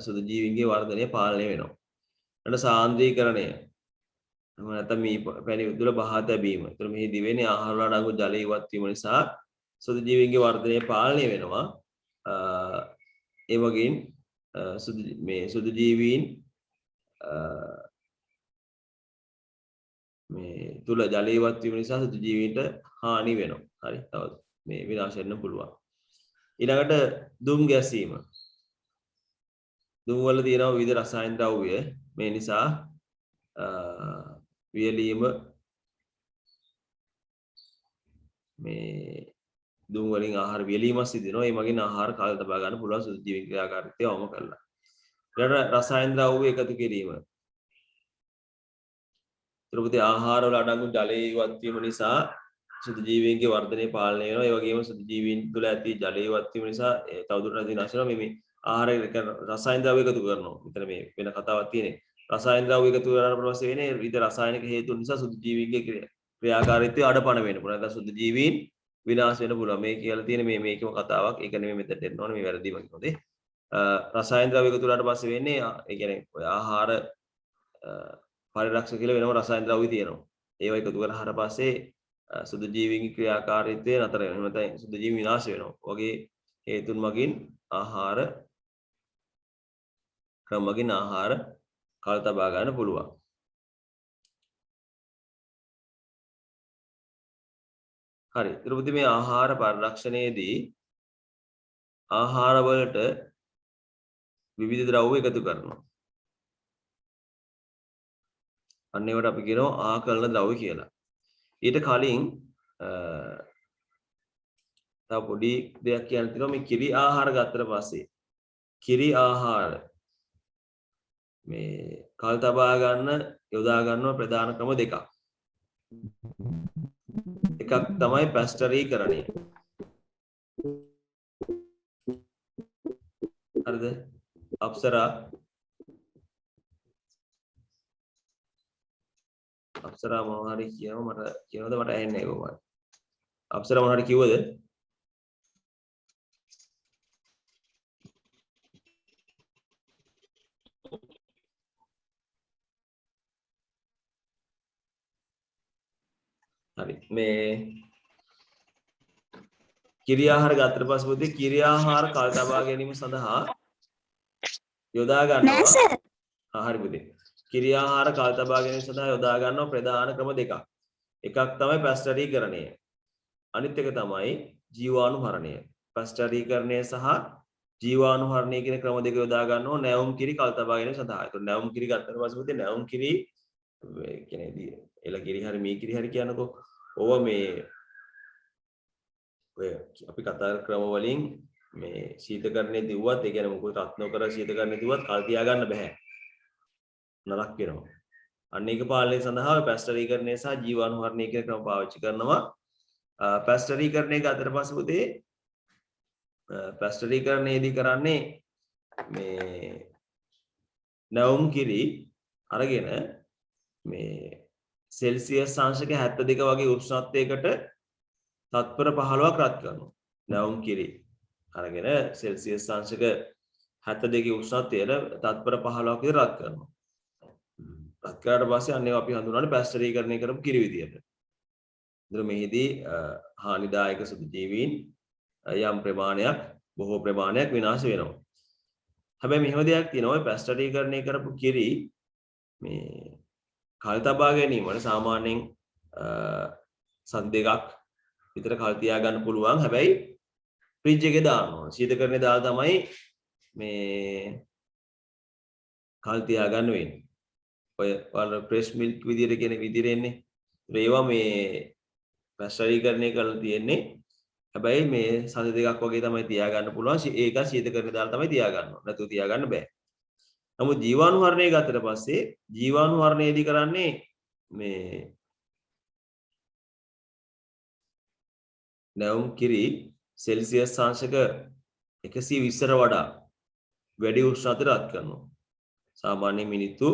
සුදු ජීවීන්ගේ වර්ධනය පාලනය වෙනවා. ඊට සාන්ද්‍රීකරණය. නැත්නම් මේ පැණි උදුල බහා තැබීම. ඒතර මෙහි දිවෙන්නේ ආහාර වල අඩංගු ජලය ඉවත් වීම නිසා සුදු ජීවීන්ගේ වර්ධනය පාලනය වෙනවා. ඒ වගේම සුදු ජීවීන් මේ තුල ජලය ඉවත් වීම නිසා සුදු ජීවීන්ට හානි වෙනවා. හරි. තව මේ විනාශ වෙන්න පුළුවන්. ඊළඟට දුම් ගැසීම. දුම් වල තියෙනවා විවිධ රසායන ද්‍රව්‍ය. මේ නිසා වියලීම මේ දුම් වලින් ආහාර වියලීමක් සිදු වෙනවා. ඒ මගින් ආහාර කාල තබා ගන්න පුළුවන් සුදු ජීවීන් ක්‍රියාකාරීත්වය අවම කරලා. ඊළඟට රසායන ද්‍රව්‍ය එකතු කිරීම. ත්‍රිපති ආහාර වල අඩංගු ජලය ඉවත් වීම නිසා සුදු ජීවීන්ගේ වර්ධනය පාලනය වෙනවා. ඒ වගේම සුදු ජීවීන් තුළ ඇති ජලය ඉවත් වීම නිසා තවදුරටත් විනාශ වෙනවා. මේ ආහාර රසායන ද්‍රව්‍ය එකතු කරනවා. මෙතන මේ වෙන කතාවක් තියෙන්නේ. රසායන ද්‍රව්‍ය එකතු කරනාට පස්සේ වෙන්නේ විවිධ රසායනික හේතුන් නිසා සුදු ජීවීන්ගේ ක්‍රියාකාරීත්වය අඩපණ වෙන්න පුළුවන්. නැත්නම් සුදු ජීවීන් විනාශ වෙන්න පුළුවන්. මේ කියලා තියෙන මේකම කතාවක්. ඒක නෙමෙයි මෙතනට එන්න ඕනේ. මේ වැරදි මගේ හොඳේ. රසායන ද්‍රව්‍ය එකතු කරනාට පස්සේ වෙන්නේ ඒ කියන්නේ ඔය ආහාර පරිරක්ෂක කියලා වෙනම රසායන ද්‍රව්‍ය තියෙනවා. ඒවා එකතු කරාට පස්සේ සුදු ජීවීන්ගේ ක්‍රියාකාරීත්වය නතර වෙනවා. එහෙම නැත්නම් සුදු ජීවීන් විනාශ වෙනවා. වගේ හේතුන් මගින් ආහාර ක්‍රම මගින් ආහාර කාල තබා ගන්න පුළුවන්. හරි. ඊට මේ ආහාර පරිරක්ෂණයේදී ආහාර වලට විවිධ ද්‍රව්‍ය එකතු කරනවා. අන්න ඒවට අපි කියනවා ආකලන ද්‍රව්‍ය කියලා. ඊට කලින් තව පොඩි දෙයක් කියන්න තියෙනවා. මේ කිරි ආහාර ගත්තට පස්සේ කිරි ආහාර මේ කල් තබා ගන්න යොදා ගන්නවා ප්‍රධාන ක්‍රම දෙකක්. එකක් තමයි පැස්ටරීකරණය. හරිද? අප්සරා මොනවා හරි කියනවා මට කියනවද මට ඇහෙන්නේ නැහැ කොහොමද? අප්සරා මොනවා හරි කිව්වද? හරි. මේ කිරි ආහාර ගත්තට පස්සේ පුතේ කිරි ආහාර කල් තබා ගැනීම සඳහා යොදා ගන්නවා. හරි පුතේ. කිරි ආහාර කල් තබා ගැනීම සඳහා යොදා ගන්නවා ප්‍රධාන ක්‍රම දෙකක්. එකක් තමයි පැස්ටරීකරණය. අනිත් එක තමයි ජීවාණුහරණය. පැස්ටරීකරණය සහ ජීවාණුහරණය කියන ක්‍රම දෙක යොදා ගන්නවා නැවුම් කිරි කල් තබා ගැනීම සඳහා. ඒක නැවුම් කිරි ගත්තට පස්සේ පුතේ නැවුම් කිරි කියන්නේ එළ කිරි හරි මේ කිරි හරි කියනකො ඕවා මේ ඔය අපි කතා ක්‍රම වලින් මේ ශීතකරණය දිව්වත් ඒ කියන්නේ මොකද රත් නොකර ශීතකරණය දිව්වත් කල් තියා ගන්න බෑ. නරක වෙනවා. අන්න ඒක පාලනය සඳහා පැස්ටරීකරණය සහ ජීවාණුහරණය කියන ක්‍රම පාවිච්චි කරනවා. පැස්ටරීකරණය ගත්තට පස්සේ පුතේ පැස්ටරීකරණයේදී කරන්නේ මේ නැවුම් කිරි අරගෙන මේ සෙල්සියස් අංශක 72 වගේ උෂ්ණත්වයකට තත්පර 15ක් රත් කරනවා. නැවුම් කිරි අරගෙන සෙල්සියස් අංශක 72 උෂ්ණත්වයට තත්පර 15ක් විතර රත් කරනවා. රත් කරාට පස්සේ අන්න ඒවා අපි හඳුන්වන්නේ පැස්ටරීකරණය කරපු කිරි විදියට. ඒතර මෙහිදී හානිදායක සුදු ජීවීන් යම් ප්‍රමාණයක් බොහෝ ප්‍රමාණයක් විනාශ වෙනවා. හැබැයි මෙහෙම දෙයක් තියෙනවා පැස්ටරීකරණය කරපු කිරි මේ කල් තබා ගැනීමට සාමාන්‍යයෙන් සත් දෙකක් විතර කල් තියා ගන්න පුළුවන්. හැබැයි ෆ්‍රිජ් එකේ දානවා. ශීතකරණේ දාලා තමයි මේ කල් තියා ගන්න වෙන්නේ. ඔය වල ෆ්‍රෙෂ් මිල්ක් විදියට කියන විදියට එන්නේ. ඒවා මේ පැස්ටරීකරණය කරලා තියෙන්නේ. හැබැයි මේ සත දෙකක් වගේ තමයි තියා ගන්න පුළුවන්. ඒක ශීතකරණේ දාලා තමයි තියා ගන්නවා. නැතුව තියා ගන්න බෑ. නමුත් ජීවාණුහරණය ගත්තට පස්සේ ජීවාණුහරණයේදී කරන්නේ මේ නැවුම් කිරි සෙල්සියස් අංශක 120ට වඩා වැඩි උෂ්ණත්වයට රත් කරනවා. සාමාන්‍ය මිනිත්තු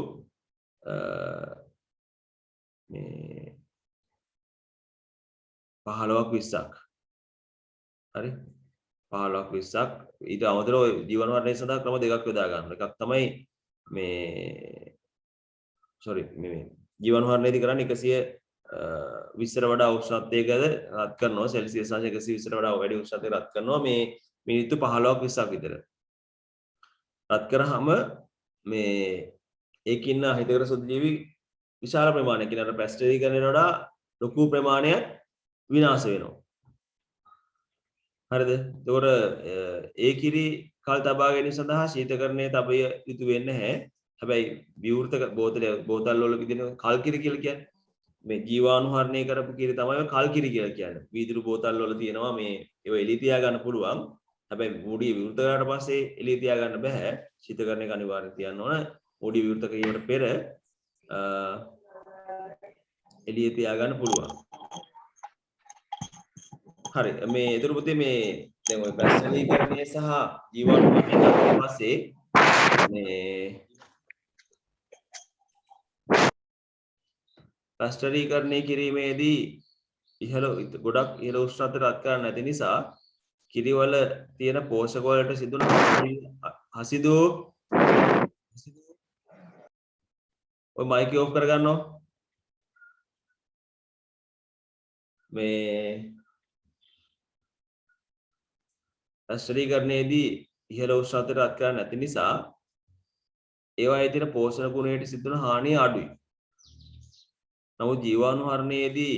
මේ 15ක් 20ක්. හරි 15ක් 20ක් ඊට අමතරව ජීවාණුහරණය සඳහා ක්‍රම දෙකක් යොදා ගන්නවා. එකක් තමයි මේ ජීවාණුහරණයේදී කරන්නේ 120ට වඩා උෂ්ණත්වයකද රත් කරනවා සෙල්සියස් අංශ 120ට වඩා වැඩි උෂ්ණත්වයක රත් කරනවා මේ මිනිත්තු 15ක් 20ක් විතර. රත් කරාම මේ ඒකින්න හිතකර සුදු ජීවි විශාල ප්‍රමාණයක් කියන අර පැස්ටරීකරණයට වඩා ලොකු ප්‍රමාණයක් විනාශ වෙනවා. හරිද? ඒතකොට ඒ කිරි කල් තබා ගැනීම සඳහා ශීතකරණයේ තබය යුතු වෙන්නේ නැහැ. හැබැයි විවෘත බෝතල් වල විදින කල් කිරි කියලා කියන්නේ මේ ජීවාණුහරණය කරපු කිරි තමයි කල් කිරි කියලා කියන්නේ. වීදුරු බෝතල් වල තියෙනවා මේ ඒව එළිය තියා ගන්න පුළුවන්. හැබැයි මුඩිය විවෘත කරාට පස්සේ එළිය තියා ගන්න බෑ. ශීතකරණයක අනිවාර්යයෙන් තියන්න ඕන. මුඩිය විවෘත කිරීමට පෙර එළිය තියා ගන්න පුළුවන්. හරි මේ ඊටු පුතේ මේ දැන් ඔය පැස්ටරීකරණය සහ ජීවාණුහරණය කරලා පස්සේ මේ පැස්ටරීකරණය කිරීමේදී ගොඩක් ඉහළ උෂ්ණත්වයට රත් කරන්න නැති නිසා කිරිවල තියෙන පෝෂක වලට සිදුවන හසිදු ඔය මයික් එක ඔෆ් කරගන්නවා මේ පැස්ටරීකරණයේදී ඉහළ උෂ්ණත්වයට රත් කරන්න නැති නිසා ඒවායේ තියෙන පෝෂණ ගුණයට සිදුවන හානිය අඩුයි. නමුත් ජීවාණුහරණයේදී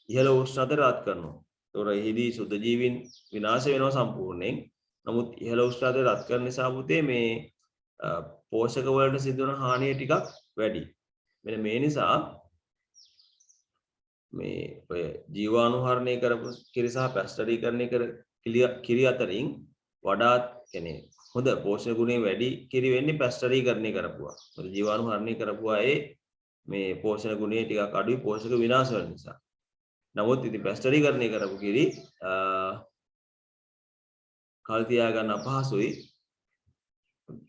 ඉහළ උෂ්ණත්වයට රත් කරනවා. ඒතොර එහිදී සුද්ධ ජීවීන් විනාශ වෙනවා සම්පූර්ණයෙන්. නමුත් ඉහළ උෂ්ණත්වයට රත් කරන නිසා පුතේ මේ පෝෂක වලට සිදුවන හානිය ටිකක් වැඩි. මෙන්න මේ නිසා මේ ඔය ජීවාණුහරණය කරපු කිරි සහ පැස්ටරීකරණය කර කිරි අතරින් වඩාත් කියන්නේ හොඳ පෝෂක ගුණය වැඩි කිරි වෙන්නේ පැස්ටරීකරණය කරපුවා. මොකද ජීවාණුහරණය කරපුවා මේ පෝෂණ ගුණය ටිකක් අඩුයි පෝෂක විනාශ වෙන නිසා. නමුත් ඉතින් පැස්ටරීකරණය කරපු කිරි කල් තියා ගන්න අපහසුයි.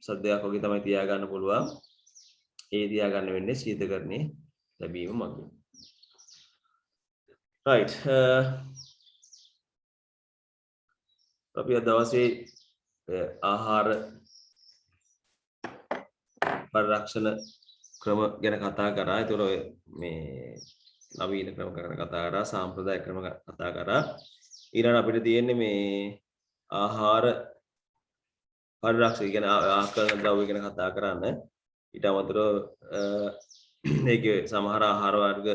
සද්දයක් වගේ තමයි තියා ගන්න පුළුවන්. ඒ තියා ගන්න වෙන්නේ ශීතකරණයේ ලැබීම මගින්. right අපි අද දවසේ ආහාර පරිරක්ෂණ ක්‍රම ගැන කතා කරා. ඒතර මේ නවීන ක්‍රම ගැන කතා කරා, සාම්ප්‍රදායික ක්‍රම කතා කරා. ඊළඟ අපිට තියෙන්නේ මේ ආහාර පරිරක්ෂණ කියන ආකර්ෂණ ද්‍රව්‍ය ගැන කතා කරන්න. ඊට අමතරව මේකේ සමහර ආහාර වර්ග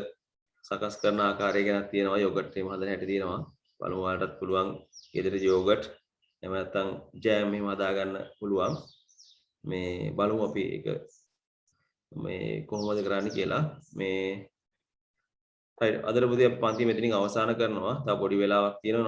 සකස් කරන ආකාරය ගැන තියෙනවා. යෝගට් එහෙම හදන හැටි තියෙනවා. බලමු ඔයාලටත් පුළුවන් ගෙදර යෝගට් එහෙම නැත්නම් ජෑම් එහෙම හදා ගන්න පුළුවන්. මේ බලමු අපි ඒක මේ කොහොමද කරන්නේ කියලා. මේ අදට පුතේ අපි පන්ති මෙතනින් අවසන් කරනවා. තව පොඩි වෙලාවක් තියෙනවා.